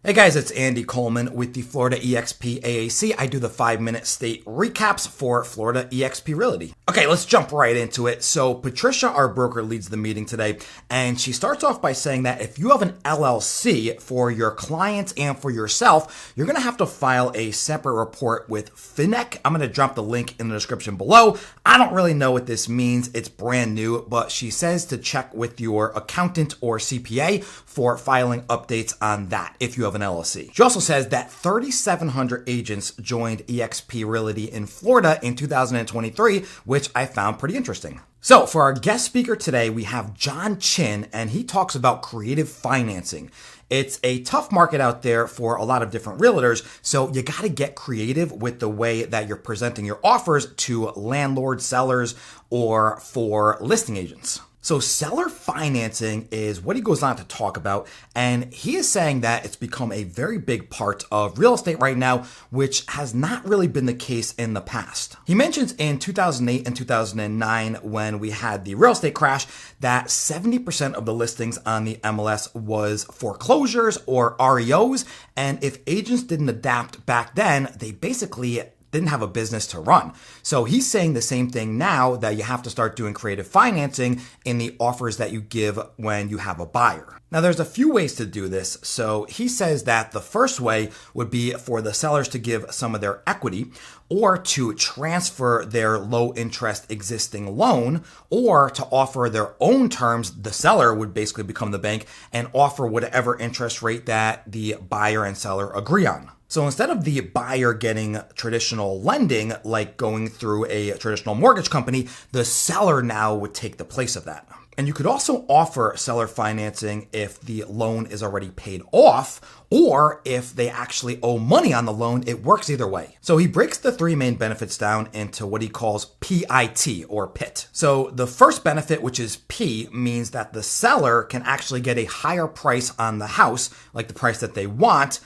Hey guys, it's Andy Coleman with the Florida eXp AAC. I do the 5-minute state recaps for Florida eXp Realty. Okay, let's jump right into it. So Patricia, our broker, leads the meeting today, and she starts off by saying that if you have an LLC for your clients and for yourself, you're going to have to file a separate report with FINEC. I'm going to drop the link in the description below. I don't really know what this means. It's brand new, but she says to check with your accountant or CPA for filing updates on that if you have an LLC. She also says that 3,700 agents joined eXp Realty in Florida in 2023, which I found pretty interesting. So for our guest speaker today, we have John Chin, and he talks about creative financing. It's a tough market out there for a lot of different realtors, so you got to get creative with the way that you're presenting your offers to landlords, sellers, or for listing agents. So seller financing is what he goes on to talk about, and he is saying that it's become a very big part of real estate right now, which has not really been the case in the past. He mentions in 2008 and 2009, when we had the real estate crash, that 70% of the listings on the MLS was foreclosures or REOs, and if agents didn't adapt back then, they basically didn't have a business to run. So he's saying the same thing now, that you have to start doing creative financing in the offers that you give when you have a buyer. Now there's a few ways to do this. So he says that the first way would be for the sellers to give some of their equity, or to transfer their low interest existing loan, or to offer their own terms. The seller would basically become the bank and offer whatever interest rate that the buyer and seller agree on. So instead of the buyer getting traditional lending, like going through a traditional mortgage company, the seller now would take the place of that. And you could also offer seller financing if the loan is already paid off, or if they actually owe money on the loan. It works either way. So he breaks the three main benefits down into what he calls PIT, or PIT. So the first benefit, which is P, means that the seller can actually get a higher price on the house, like the price that they want,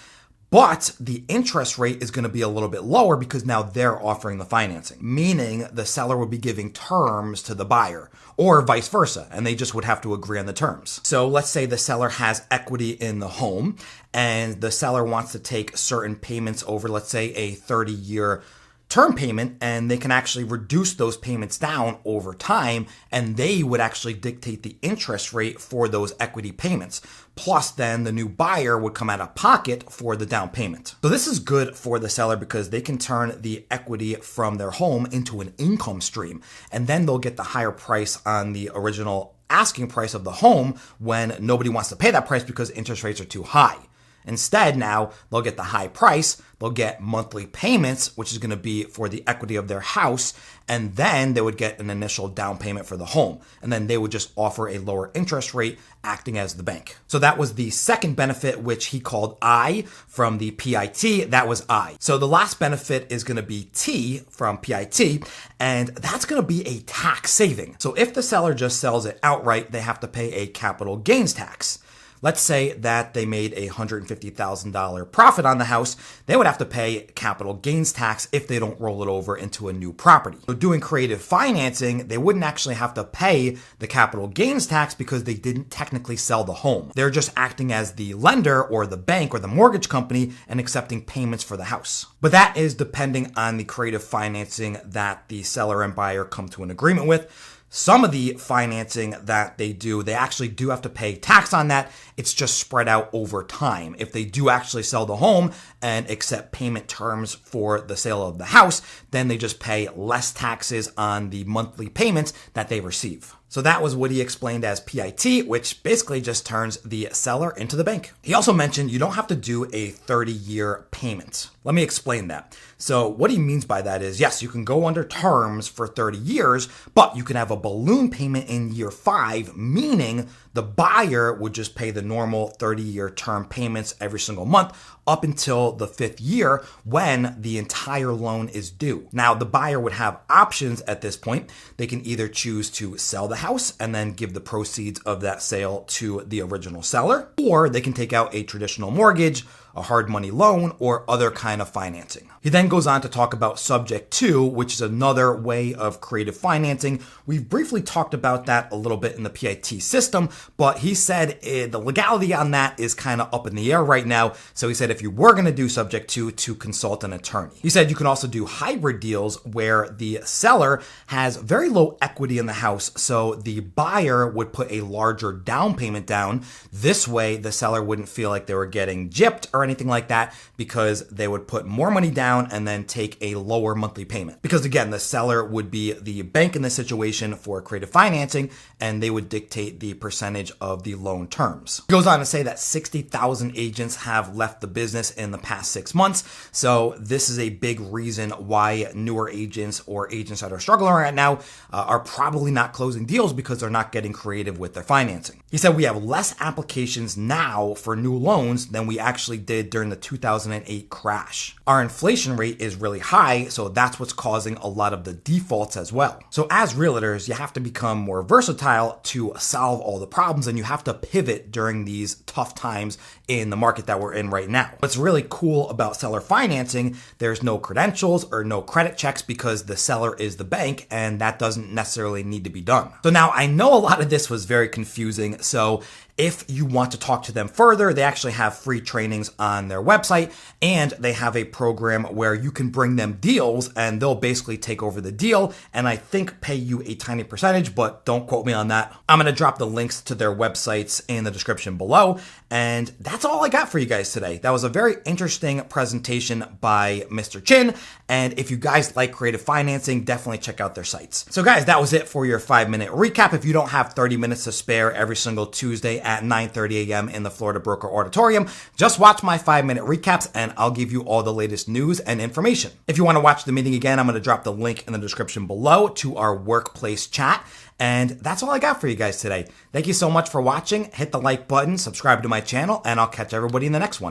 but the interest rate is going to be a little bit lower because now they're offering the financing, meaning the seller would be giving terms to the buyer, or vice versa, and they just would have to agree on the terms. So let's say the seller has equity in the home, and the seller wants to take certain payments over, let's say, a 30-year term payment, and they can actually reduce those payments down over time, and they would actually dictate the interest rate for those equity payments. Plus, then the new buyer would come out of pocket for the down payment. So this is good for the seller because they can turn the equity from their home into an income stream, and then they'll get the higher price on the original asking price of the home when nobody wants to pay that price because interest rates are too high. Instead, now they'll get the high price, they'll get monthly payments, which is going to be for the equity of their house, and then they would get an initial down payment for the home. And then they would just offer a lower interest rate, acting as the bank. So that was the second benefit, which he called I from the PIT. That was I. So the last benefit is going to be T from PIT, and that's going to be a tax saving. So if the seller just sells it outright, they have to pay a capital gains tax. Let's say that they made a $150,000 profit on the house. They would have to pay capital gains tax if they don't roll it over into a new property. So doing creative financing, they wouldn't actually have to pay the capital gains tax because they didn't technically sell the home. They're just acting as the lender or the bank or the mortgage company and accepting payments for the house. But that is depending on the creative financing that the seller and buyer come to an agreement with. Some of the financing that they do, they actually do have to pay tax on that. It's just spread out over time. If they do actually sell the home and accept payment terms for the sale of the house, then they just pay less taxes on the monthly payments that they receive. So that was what he explained as PIT, which basically just turns the seller into the bank. He also mentioned you don't have to do a 30-year payment. Let me explain that. So what he means by that is, yes, you can go under terms for 30 years, but you can have a balloon payment in year 5, meaning the buyer would just pay the normal 30-year term payments every single month up until the 5th year when the entire loan is due. Now, the buyer would have options at this point. They can either choose to sell the house and then give the proceeds of that sale to the original seller, or they can take out a traditional mortgage, a hard money loan, or other kind of financing. He then goes on to talk about subject to, which is another way of creative financing. We've briefly talked about that a little bit in the PIT system, but he said the legality on that is kind of up in the air right now. So he said if you were going to do subject to consult an attorney. He said you can also do hybrid deals where the seller has very low equity in the house, so the buyer would put a larger down payment down. This way, the seller wouldn't feel like they were getting gypped or anything like that, because they would put more money down and then take a lower monthly payment. Because again, the seller would be the bank in this situation for creative financing, and they would dictate the percentage of the loan terms. He goes on to say that 60,000 agents have left the business in the past 6 months. So this is a big reason why newer agents or agents that are struggling right now are probably not closing deals, because they're not getting creative with their financing. He said we have less applications now for new loans than we actually did during the 2008 crash. Our inflation rate is really high, so that's what's causing a lot of the defaults as well. So as realtors, you have to become more versatile to solve all the problems, and you have to pivot during these tough times in the market that we're in right now. What's really cool about seller financing, there's no credentials or no credit checks because the seller is the bank, and that doesn't necessarily need to be done. So now I know a lot of this was very confusing, so if you want to talk to them further, they actually have free trainings on their website, and they have a program where you can bring them deals and they'll basically take over the deal and I think pay you a tiny percentage, but don't quote me on that. I'm going to drop the links to their websites in the description below. And that's all I got for you guys today. That was a very interesting presentation by Mr. Chin. And if you guys like creative financing, definitely check out their sites. So guys, that was it for your 5-minute recap. If you don't have 30 minutes to spare every single Tuesday at 9:30 a.m. in the Florida Broker Auditorium, just watch my 5-minute recaps and I'll give you all the latest news and information. If you want to watch the meeting again, I'm going to drop the link in the description below to our workplace chat. And that's all I got for you guys today. Thank you so much for watching. Hit the like button, subscribe to my channel, and I'll catch everybody in the next one.